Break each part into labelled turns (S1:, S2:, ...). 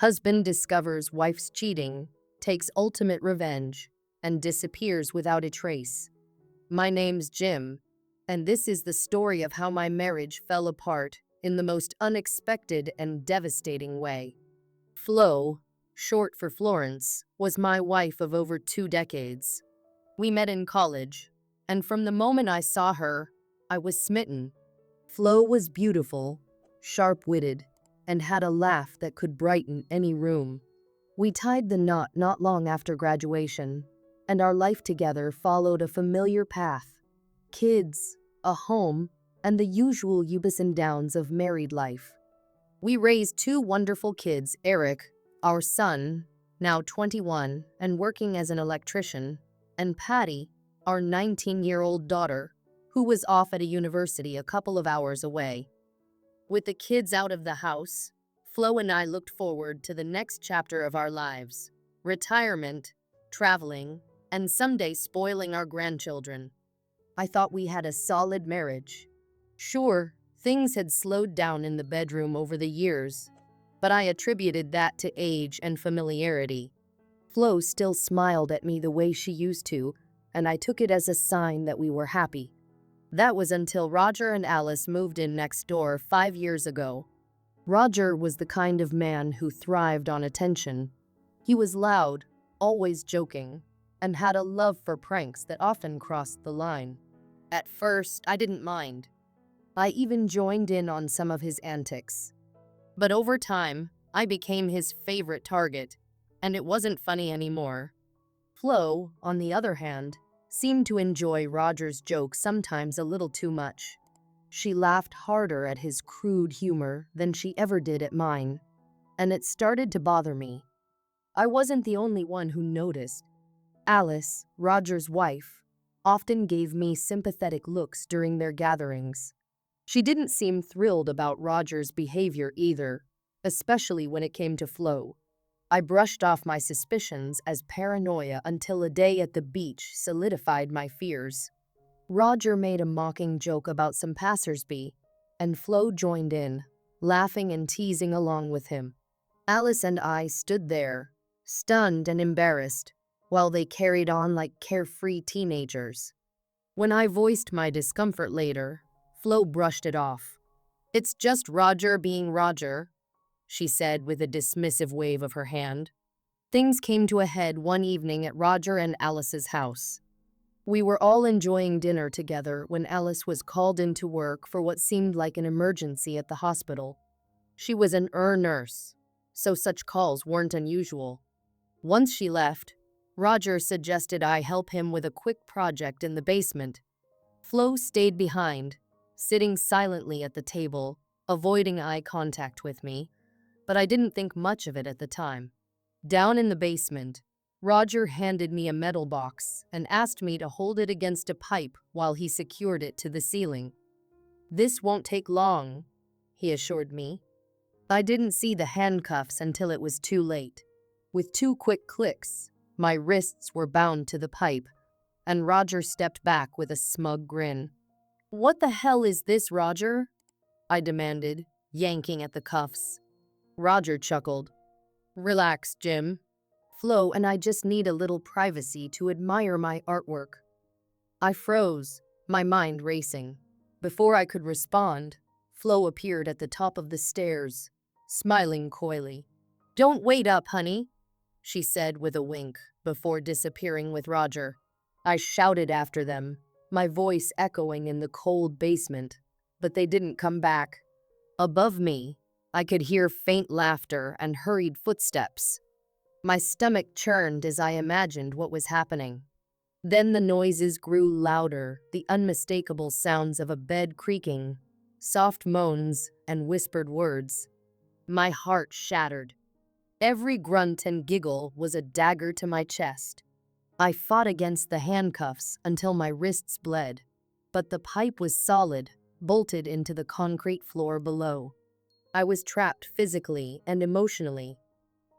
S1: Husband discovers wife's cheating, takes ultimate revenge, and disappears without a trace. My name's Jim, and this is the story of how my marriage fell apart in the most unexpected and devastating way. Flo, short for Florence, was my wife of over 2 decades. We met in college, and from the moment I saw her, I was smitten. Flo was beautiful, sharp-witted, and had a laugh that could brighten any room. We tied the knot not long after graduation, and our life together followed a familiar path. Kids, a home, and the usual ups and downs of married life. We raised two wonderful kids, Eric, our son, now 21 and working as an electrician, and Patty, our 19-year-old daughter, who was off at a university a couple of hours away. With the kids out of the house, Flo and I looked forward to the next chapter of our lives: retirement, traveling, and someday spoiling our grandchildren. I thought we had a solid marriage. Sure, things had slowed down in the bedroom over the years, but I attributed that to age and familiarity. Flo still smiled at me the way she used to, and I took it as a sign that we were happy. That was until Roger and Alice moved in next door 5 years ago. Roger was the kind of man who thrived on attention. He was loud, always joking, and had a love for pranks that often crossed the line. At first, I didn't mind. I even joined in on some of his antics. But over time, I became his favorite target, and it wasn't funny anymore. Flo, on the other hand, seemed to enjoy Roger's jokes sometimes a little too much. She laughed harder at his crude humor than she ever did at mine, and it started to bother me. I wasn't the only one who noticed. Alice, Roger's wife, often gave me sympathetic looks during their gatherings. She didn't seem thrilled about Roger's behavior either, especially when it came to Flo. I brushed off my suspicions as paranoia until a day at the beach solidified my fears. Roger made a mocking joke about some passersby, and Flo joined in, laughing and teasing along with him. Alice and I stood there, stunned and embarrassed, while they carried on like carefree teenagers. When I voiced my discomfort later, Flo brushed it off. "It's just Roger being Roger," she said with a dismissive wave of her hand. Things came to a head one evening at Roger and Alice's house. We were all enjoying dinner together when Alice was called into work for what seemed like an emergency at the hospital. She was an nurse, so such calls weren't unusual. Once she left, Roger suggested I help him with a quick project in the basement. Flo stayed behind, sitting silently at the table, avoiding eye contact with me, but I didn't think much of it at the time. Down in the basement, Roger handed me a metal box and asked me to hold it against a pipe while he secured it to the ceiling. "This won't take long," he assured me. I didn't see the handcuffs until it was too late. With 2 quick clicks, my wrists were bound to the pipe, and Roger stepped back with a smug grin. "What the hell is this, Roger?" I demanded, yanking at the cuffs. Roger chuckled. "Relax, Jim. Flo and I just need a little privacy to admire my artwork." I froze, my mind racing. Before I could respond, Flo appeared at the top of the stairs, smiling coyly. "Don't wait up, honey," she said with a wink, before disappearing with Roger. I shouted after them, my voice echoing in the cold basement, but they didn't come back. Above me, I could hear faint laughter and hurried footsteps. My stomach churned as I imagined what was happening. Then the noises grew louder, the unmistakable sounds of a bed creaking, soft moans, and whispered words. My heart shattered. Every grunt and giggle was a dagger to my chest. I fought against the handcuffs until my wrists bled, but the pipe was solid, bolted into the concrete floor below. I was trapped physically and emotionally.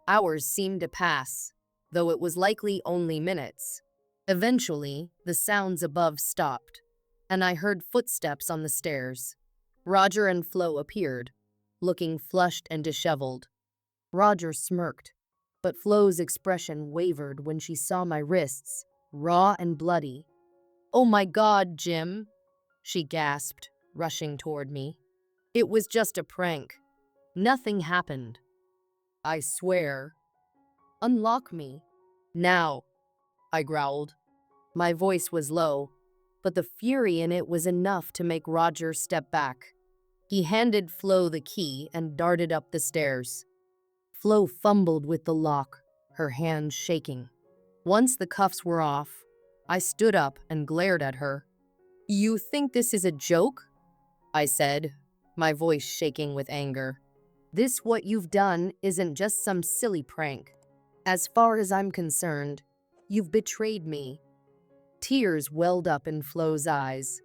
S1: Hours seemed to pass, though it was likely only minutes. Eventually, the sounds above stopped, and I heard footsteps on the stairs. Roger and Flo appeared, looking flushed and disheveled. Roger smirked, but Flo's expression wavered when she saw my wrists, raw and bloody. "Oh my God, Jim," she gasped, rushing toward me. "It was just a prank. Nothing happened. I swear." "Unlock me. Now," I growled. My voice was low, but the fury in it was enough to make Roger step back. He handed Flo the key and darted up the stairs. Flo fumbled with the lock, her hands shaking. Once the cuffs were off, I stood up and glared at her. "You think this is a joke?" I said, my voice shaking with anger. "This what you've done isn't just some silly prank. As far as I'm concerned, you've betrayed me." Tears welled up in Flo's eyes.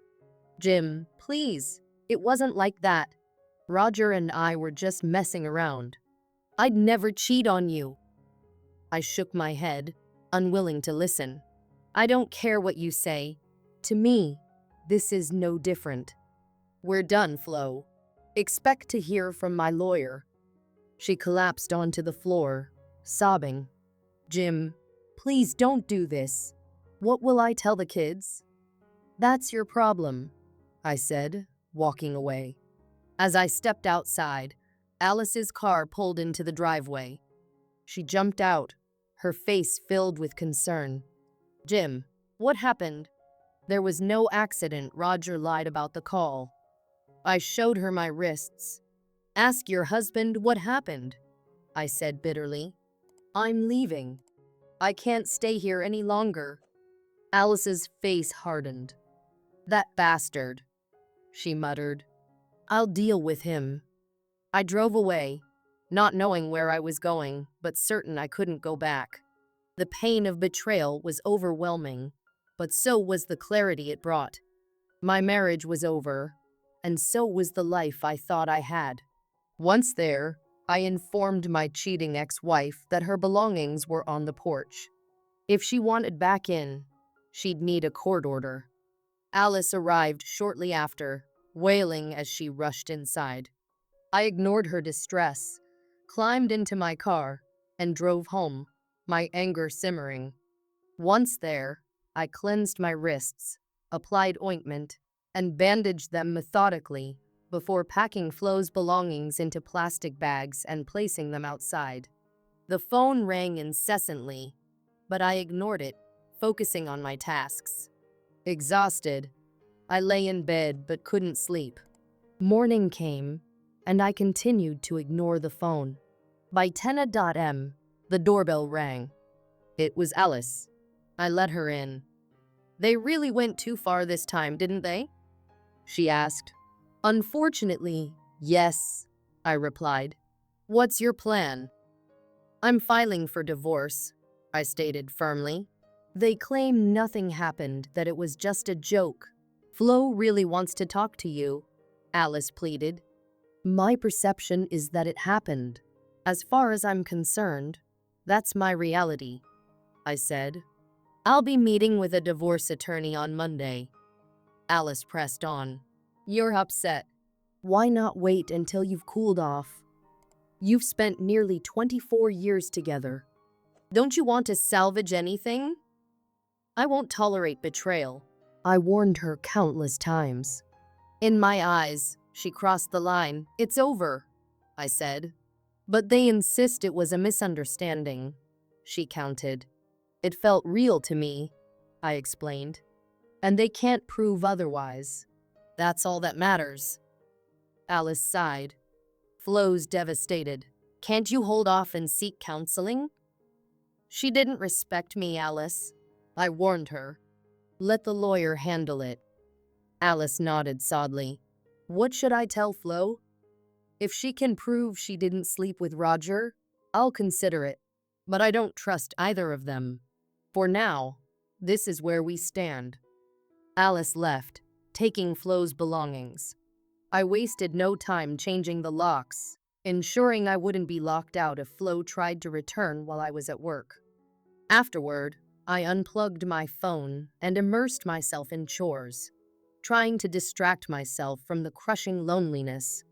S1: "Jim, please, it wasn't like that. Roger and I were just messing around. I'd never cheat on you." I shook my head, unwilling to listen. "I don't care what you say. To me, this is no different." "We're done, Flo. Expect to hear from my lawyer." She collapsed onto the floor, sobbing. "Jim, please don't do this. What will I tell the kids?" "That's your problem," I said, walking away. As I stepped outside, Alice's car pulled into the driveway. She jumped out, her face filled with concern. "Jim, what happened?" "There was no accident. Roger lied about the call." I showed her my wrists. "Ask your husband what happened," I said bitterly. "I'm leaving. I can't stay here any longer." Alice's face hardened. "That bastard," she muttered. "I'll deal with him." I drove away, not knowing where I was going, but certain I couldn't go back. The pain of betrayal was overwhelming, but so was the clarity it brought. My marriage was over, and so was the life I thought I had. Once there, I informed my cheating ex-wife that her belongings were on the porch. If she wanted back in, she'd need a court order. Alice arrived shortly after, wailing as she rushed inside. I ignored her distress, climbed into my car, and drove home, my anger simmering. Once there, I cleansed my wrists, applied ointment, and bandaged them methodically before packing Flo's belongings into plastic bags and placing them outside. The phone rang incessantly, but I ignored it, focusing on my tasks. Exhausted, I lay in bed but couldn't sleep. Morning came, and I continued to ignore the phone. By 10 a.m., the doorbell rang. It was Alice. I let her in. "They really went too far this time, didn't they?" she asked. "Unfortunately, yes," I replied. "What's your plan?" "I'm filing for divorce," I stated firmly. "They claim nothing happened, that it was just a joke." "Flo really wants to talk to you," Alice pleaded. "My perception is that it happened. As far as I'm concerned, that's my reality," I said. "I'll be meeting with a divorce attorney on Monday." Alice pressed on. "You're upset. Why not wait until you've cooled off? You've spent nearly 24 years together. Don't you want to salvage anything?" "I won't tolerate betrayal," I warned her countless times. In my eyes, she crossed the line. "It's over," I said. "But they insist it was a misunderstanding," she countered. "It felt real to me," I explained. "And they can't prove otherwise. That's all that matters." Alice sighed. "Flo's devastated. Can't you hold off and seek counseling?" "She didn't respect me, Alice," I warned her. "Let the lawyer handle it." Alice nodded sadly. "What should I tell Flo?" "If she can prove she didn't sleep with Roger, I'll consider it. But I don't trust either of them. For now, this is where we stand." Alice left, taking Flo's belongings. I wasted no time changing the locks, ensuring I wouldn't be locked out if Flo tried to return while I was at work. Afterward, I unplugged my phone and immersed myself in chores, trying to distract myself from the crushing loneliness.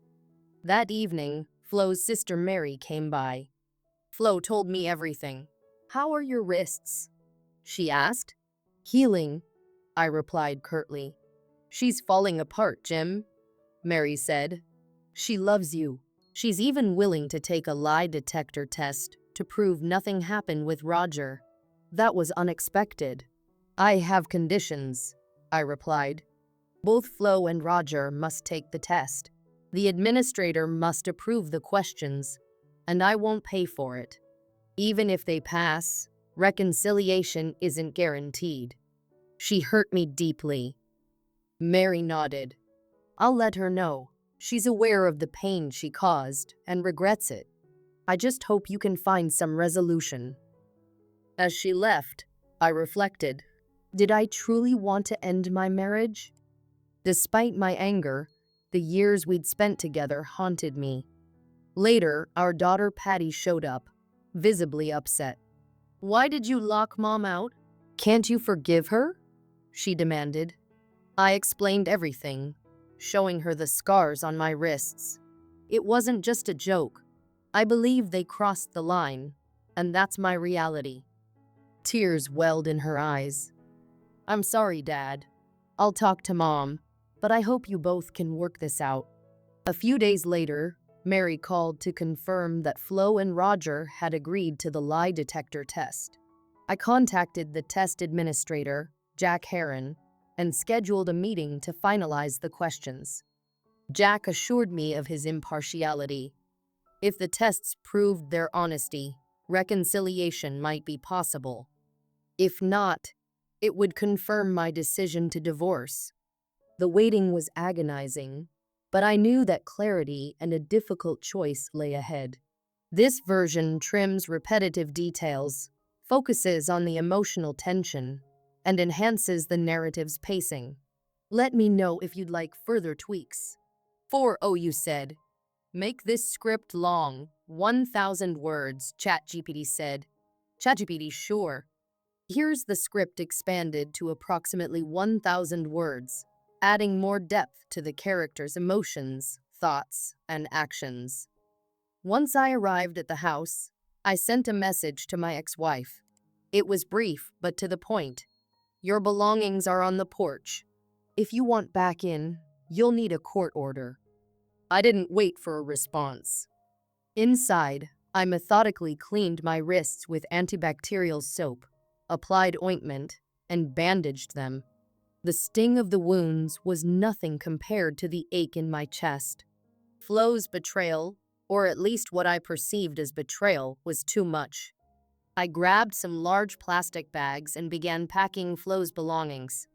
S1: That evening, Flo's sister Mary came by. Flo told me everything. How are your wrists? She asked. Healing, I replied curtly. She's falling apart, Jim, Mary said. She loves you. She's even willing to take a lie detector test to prove nothing happened with Roger. That was unexpected. I have conditions, I replied. Both Flo and Roger must take the test. The administrator must approve the questions, and I won't pay for it. Even if they pass, reconciliation isn't guaranteed. She hurt me deeply. Mary nodded. I'll let her know. She's aware of the pain she caused and regrets it. I just hope you can find some resolution. As she left, I reflected. Did I truly want to end my marriage? Despite my anger, the years we'd spent together haunted me. Later, our daughter Patty showed up, visibly upset. Why did you lock Mom out? Can't you forgive her? She demanded. I explained everything, showing her the scars on my wrists. It wasn't just a joke. I believe they crossed the line, and that's my reality. Tears welled in her eyes. I'm sorry, Dad. I'll talk to Mom, but I hope you both can work this out. A few days later, Mary called to confirm that Flo and Roger had agreed to the lie detector test. I contacted the test administrator, Jack Heron, and scheduled a meeting to finalize the questions. Jack assured me of his impartiality. If the tests proved their honesty, reconciliation might be possible. If not, it would confirm my decision to divorce. The waiting was agonizing, but I knew that clarity and a difficult choice lay ahead. This version trims repetitive details, focuses on the emotional tension, and enhances the narrative's pacing. Let me know if you'd like further tweaks. 4. You said, make this script long, 1,000 words, ChatGPT said. ChatGPT, sure. Here's the script expanded to approximately 1,000 words, adding more depth to the characters' emotions, thoughts, and actions. Once I arrived at the house, I sent a message to my ex-wife. It was brief, but to the point. Your belongings are on the porch. If you want back in, you'll need a court order. I didn't wait for a response. Inside, I methodically cleaned my wrists with antibacterial soap, applied ointment, and bandaged them. The sting of the wounds was nothing compared to the ache in my chest. Flo's betrayal, or at least what I perceived as betrayal, was too much. I grabbed some large plastic bags and began packing Flo's belongings.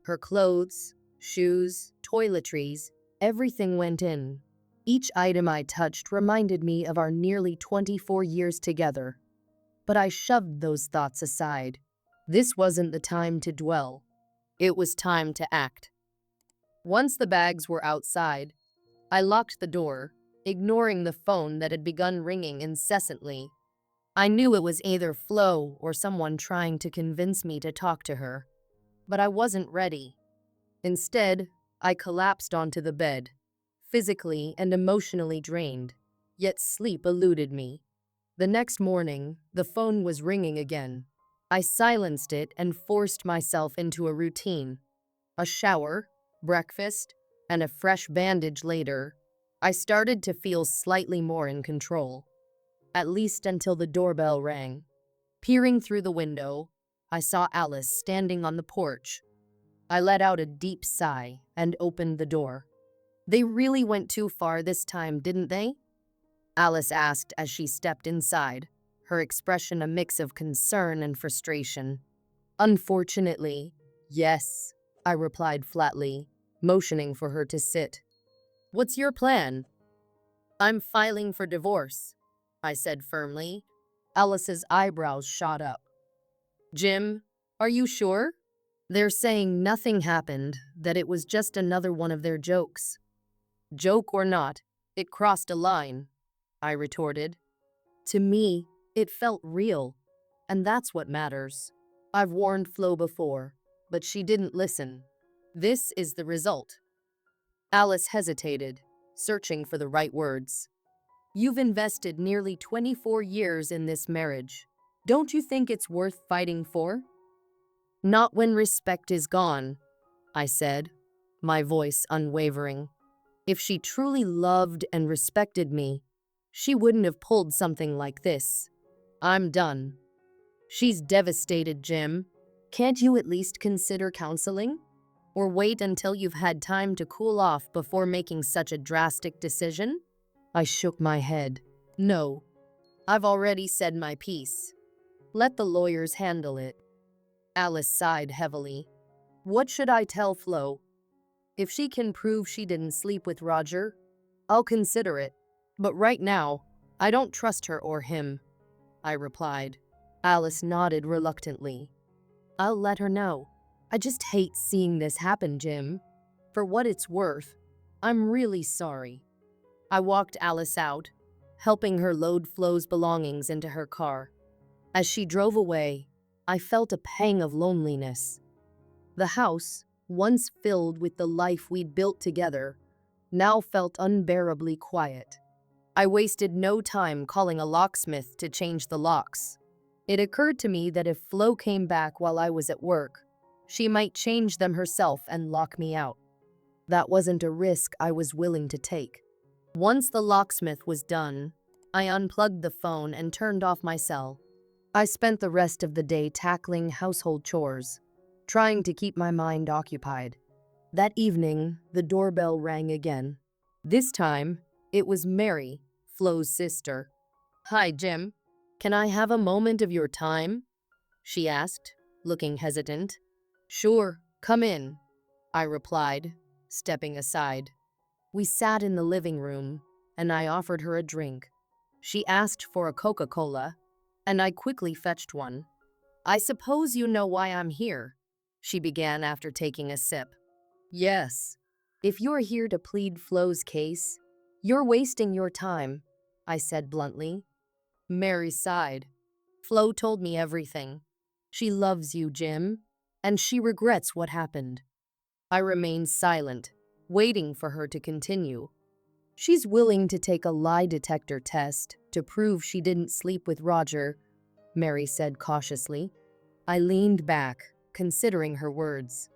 S1: Her clothes, shoes, toiletries, everything went in. Each item I touched reminded me of our nearly 24 years together. But I shoved those thoughts aside. This wasn't the time to dwell. It was time to act. Once the bags were outside, I locked the door, ignoring the phone that had begun ringing incessantly. I knew it was either Flo or someone trying to convince me to talk to her. But I wasn't ready. Instead, I collapsed onto the bed, physically and emotionally drained, yet sleep eluded me. The next morning, the phone was ringing again. I silenced it and forced myself into a routine. A shower, breakfast, and a fresh bandage later, I started to feel slightly more in control. At least until the doorbell rang. Peering through the window, I saw Alice standing on the porch. I let out a deep sigh and opened the door. They really went too far this time, didn't they? Alice asked as she stepped inside, her expression a mix of concern and frustration. Unfortunately, yes, I replied flatly, motioning for her to sit. What's your plan? I'm filing for divorce, I said firmly. Alice's eyebrows shot up. Jim, are you sure? They're saying nothing happened, that it was just another one of their jokes. Joke or not, it crossed a line, I retorted. To me, it felt real, and that's what matters. I've warned Flo before, but she didn't listen. This is the result. Alice hesitated, searching for the right words. You've invested nearly 24 years in this marriage. Don't you think it's worth fighting for? Not when respect is gone, I said, my voice unwavering. If she truly loved and respected me, she wouldn't have pulled something like this. I'm done. She's devastated, Jim. Can't you at least consider counseling? Or wait until you've had time to cool off before making such a drastic decision? I shook my head. No, I've already said my piece. Let the lawyers handle it. Alice sighed heavily. What should I tell Flo? If she can prove she didn't sleep with Roger, I'll consider it. But right now, I don't trust her or him, I replied. Alice nodded reluctantly. I'll let her know. I just hate seeing this happen, Jim. For what it's worth, I'm really sorry. I walked Alice out, helping her load Flo's belongings into her car. As she drove away, I felt a pang of loneliness. The house, once filled with the life we'd built together, now felt unbearably quiet. I wasted no time calling a locksmith to change the locks. It occurred to me that if Flo came back while I was at work, she might change them herself and lock me out. That wasn't a risk I was willing to take. Once the locksmith was done, I unplugged the phone and turned off my cell. I spent the rest of the day tackling household chores, trying to keep my mind occupied. That evening, the doorbell rang again. This time, it was Mary, Flo's sister. Hi, Jim. Can I have a moment of your time? She asked, looking hesitant. Sure, come in, I replied, stepping aside. We sat in the living room, and I offered her a drink. She asked for a Coca-Cola, and I quickly fetched one. I suppose you know why I'm here, she began after taking a sip. Yes. If you're here to plead Flo's case, you're wasting your time, I said bluntly. Mary sighed. Flo told me everything. She loves you, Jim, and she regrets what happened. I remained silent, waiting for her to continue. She's willing to take a lie detector test to prove she didn't sleep with Roger, Mary said cautiously. I leaned back, considering her words.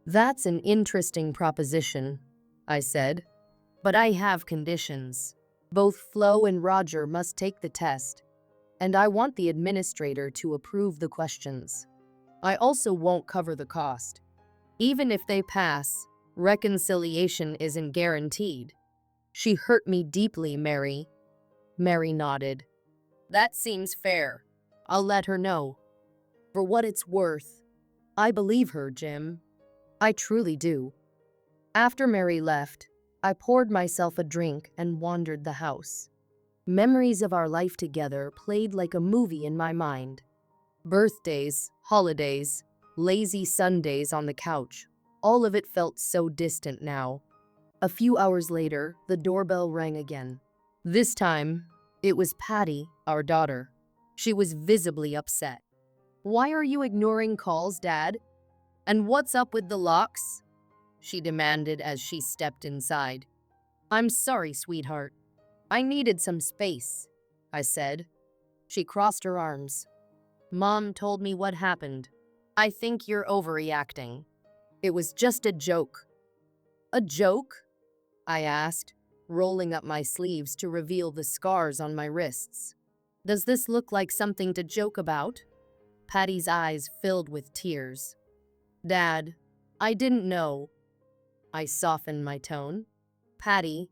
S1: That's an interesting proposition, I said, but I have conditions. Both Flo and Roger must take the test, and I want the administrator to approve the questions. I also won't cover the cost. Even if they pass, reconciliation isn't guaranteed. She hurt me deeply, Mary. Mary nodded. That seems fair. I'll let her know. For what it's worth, I believe her, Jim. I truly do. After Mary left, I poured myself a drink and wandered the house. Memories of our life together played like a movie in my mind. Birthdays, holidays, lazy Sundays on the couch, all of it felt so distant now. A few hours later, the doorbell rang again. This time, it was Patty, our daughter. She was visibly upset. Why are you ignoring calls, Dad? And what's up with the locks? She demanded as she stepped inside. I'm sorry, sweetheart. I needed some space, I said. She crossed her arms. Mom told me what happened. I think you're overreacting. It was just a joke. A joke? I asked, rolling up my sleeves to reveal the scars on my wrists. Does this look like something to joke about? Patty's eyes filled with tears. Dad, I didn't know. I softened my tone. Patty,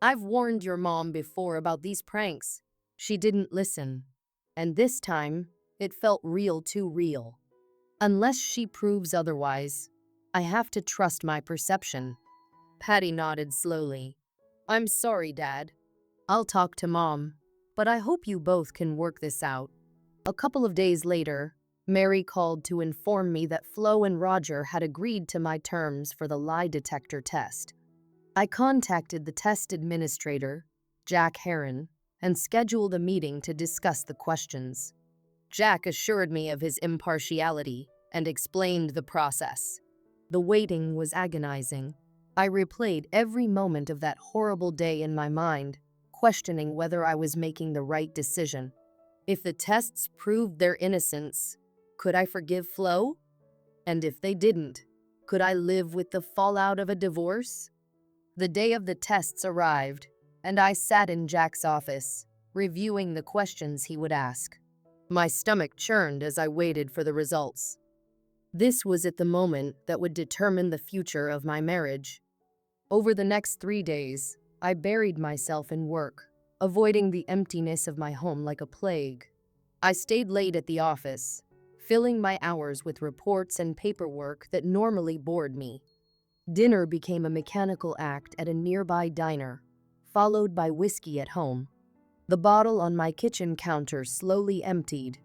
S1: I've warned your mom before about these pranks. She didn't listen. And this time, it felt real too real. Unless she proves otherwise, I have to trust my perception. Patty nodded slowly. I'm sorry, Dad. I'll talk to Mom, but I hope you both can work this out. A couple of days later, Mary called to inform me that Flo and Roger had agreed to my terms for the lie detector test. I contacted the test administrator, Jack Heron, and scheduled a meeting to discuss the questions. Jack assured me of his impartiality and explained the process. The waiting was agonizing. I replayed every moment of that horrible day in my mind, questioning whether I was making the right decision. If the tests proved their innocence, could I forgive Flo? And if they didn't, could I live with the fallout of a divorce? The day of the tests arrived, and I sat in Jack's office, reviewing the questions he would ask. My stomach churned as I waited for the results. This was at the moment that would determine the future of my marriage. Over the next 3 days, I buried myself in work, avoiding the emptiness of my home like a plague. I stayed late at the office, filling my hours with reports and paperwork that normally bored me. Dinner became a mechanical act at a nearby diner, followed by whiskey at home. The bottle on my kitchen counter slowly emptied,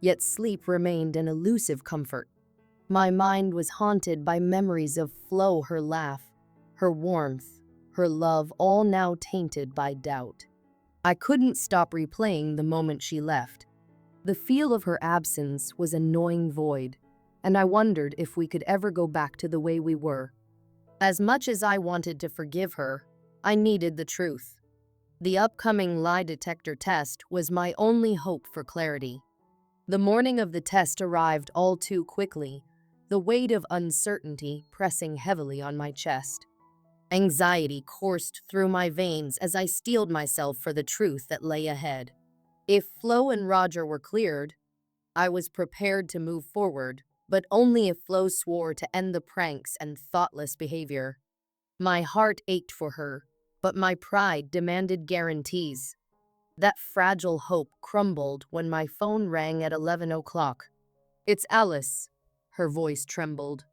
S1: yet sleep remained an elusive comfort. My mind was haunted by memories of Flo, her laugh, her warmth, her love, all now tainted by doubt. I couldn't stop replaying the moment she left. The feel of her absence was a gnawing void, and I wondered if we could ever go back to the way we were. As much as I wanted to forgive her, I needed the truth. The upcoming lie detector test was my only hope for clarity. The morning of the test arrived all too quickly, the weight of uncertainty pressing heavily on my chest. Anxiety coursed through my veins as I steeled myself for the truth that lay ahead. If Flo and Roger were cleared, I was prepared to move forward, but only if Flo swore to end the pranks and thoughtless behavior. My heart ached for her, but my pride demanded guarantees. That fragile hope crumbled when my phone rang at 11 o'clock. "It's Alice." Her voice trembled.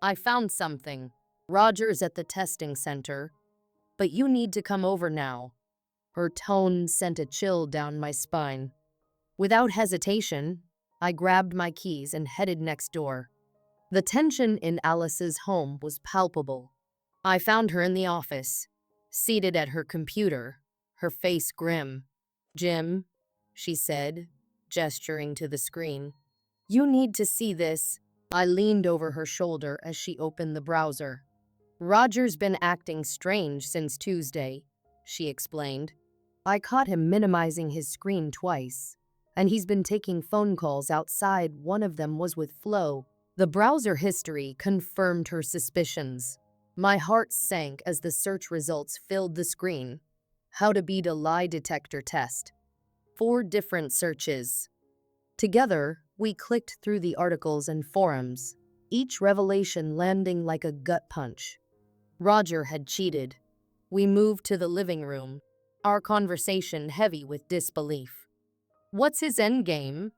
S1: "I found something. Roger's at the testing center, but you need to come over now." Her tone sent a chill down my spine. Without hesitation, I grabbed my keys and headed next door. The tension in Alice's home was palpable. I found her in the office, seated at her computer, her face grim. "Jim," she said, gesturing to the screen. "You need to see this." I leaned over her shoulder as she opened the browser. "Roger's been acting strange since Tuesday," she explained. "I caught him minimizing his screen twice, and he's been taking phone calls outside. One of them was with Flo." The browser history confirmed her suspicions. My heart sank as the search results filled the screen. How to beat a lie detector test. 4 different searches. Together, we clicked through the articles and forums, each revelation landing like a gut punch. Roger had cheated. We moved to the living room, our conversation heavy with disbelief. "What's his endgame?"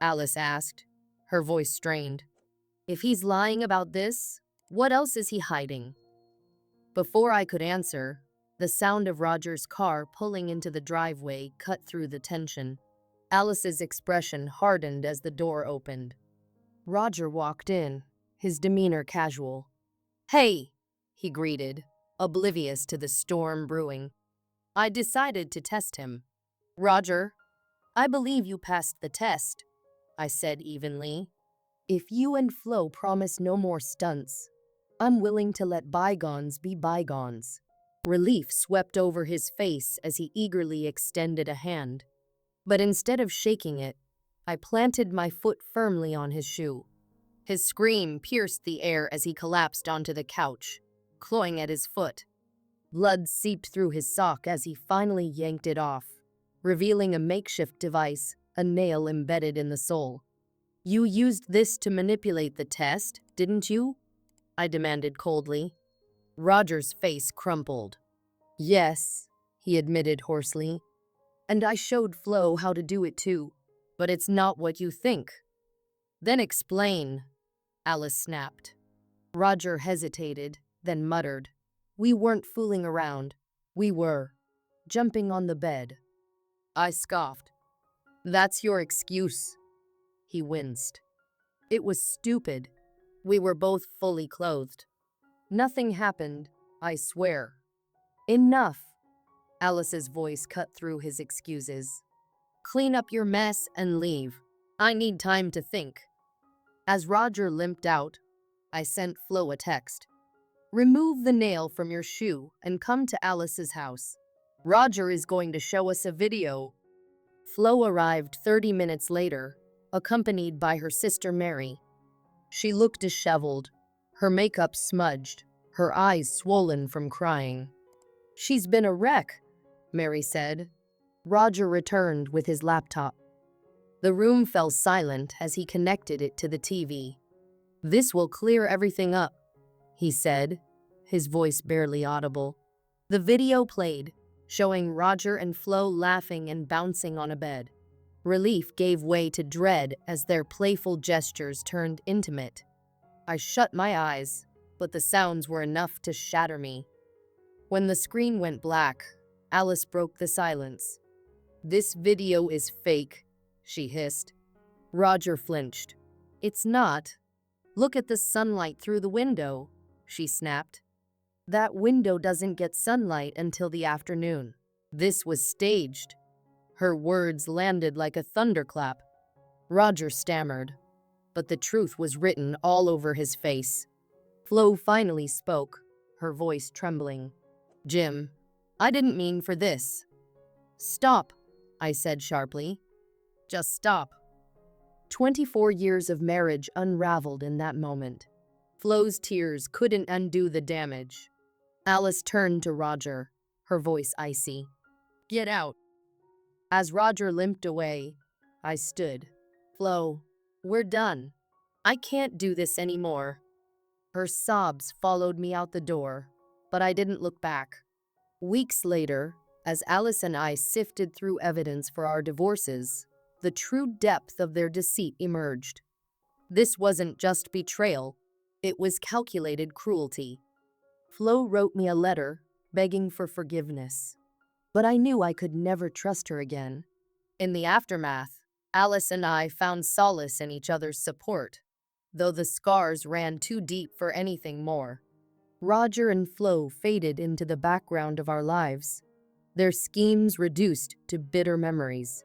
S1: Alice asked, her voice strained. "If he's lying about this, what else is he hiding?" Before I could answer, the sound of Roger's car pulling into the driveway cut through the tension. Alice's expression hardened as the door opened. Roger walked in, his demeanor casual. "Hey," he greeted, oblivious to the storm brewing. I decided to test him. "Roger, I believe you passed the test," I said evenly. "If you and Flo promise no more stunts, I'm willing to let bygones be bygones." Relief swept over his face as he eagerly extended a hand. But instead of shaking it, I planted my foot firmly on his shoe. His scream pierced the air as he collapsed onto the couch, clawing at his foot. Blood seeped through his sock as he finally yanked it off, revealing a makeshift device, a nail embedded in the sole. "You used this to manipulate the test, didn't you?" I demanded coldly. Roger's face crumpled. "Yes," he admitted hoarsely. "And I showed Flo how to do it too. But it's not what you think." "Then explain," Alice snapped. Roger hesitated, then muttered. "We weren't fooling around. We were. Jumping on the bed." I scoffed. "That's your excuse." He winced. "It was stupid. We were both fully clothed. Nothing happened, I swear." "Enough." Alice's voice cut through his excuses. "Clean up your mess and leave. I need time to think." As Roger limped out, I sent Flo a text. "Remove the nail from your shoe and come to Alice's house." Roger is going to show us a video. Flo arrived 30 minutes later, accompanied by her sister Mary. She looked disheveled, her makeup smudged, her eyes swollen from crying. "She's been a wreck," Mary said. Roger returned with his laptop. The room fell silent as he connected it to the TV. "This will clear everything up," he said, his voice barely audible. The video played, showing Roger and Flo laughing and bouncing on a bed. Relief gave way to dread as their playful gestures turned intimate. I shut my eyes, but the sounds were enough to shatter me. When the screen went black, Alice broke the silence. "This video is fake," she hissed. Roger flinched. "It's not. Look at the sunlight through the window," she snapped. "That window doesn't get sunlight until the afternoon. This was staged." Her words landed like a thunderclap. Roger stammered, but the truth was written all over his face. Flo finally spoke, her voice trembling. "Jim, I didn't mean for this." "Stop," I said sharply. "Just stop." 24 years of marriage unraveled in that moment. Flo's tears couldn't undo the damage. Alice turned to Roger, her voice icy. "Get out." As Roger limped away, I stood. "Flo, we're done. I can't do this anymore." Her sobs followed me out the door, but I didn't look back. Weeks later, as Alice and I sifted through evidence for our divorces, the true depth of their deceit emerged. This wasn't just betrayal, it was calculated cruelty. Flo wrote me a letter, begging for forgiveness. But I knew I could never trust her again. In the aftermath, Alice and I found solace in each other's support, though the scars ran too deep for anything more. Roger and Flo faded into the background of our lives, their schemes reduced to bitter memories.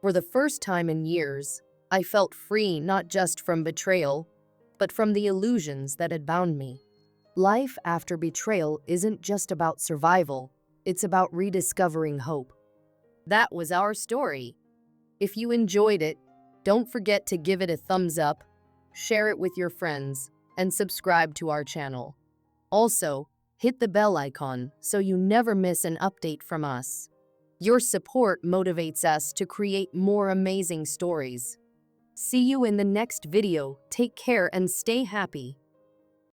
S1: For the first time in years, I felt free not just from betrayal, but from the illusions that had bound me. Life after betrayal isn't just about survival, it's about rediscovering hope. That was our story. If you enjoyed it, don't forget to give it a thumbs up, share it with your friends, and subscribe to our channel. Also, hit the bell icon so you never miss an update from us. Your support motivates us to create more amazing stories. See you in the next video. Take care and stay happy.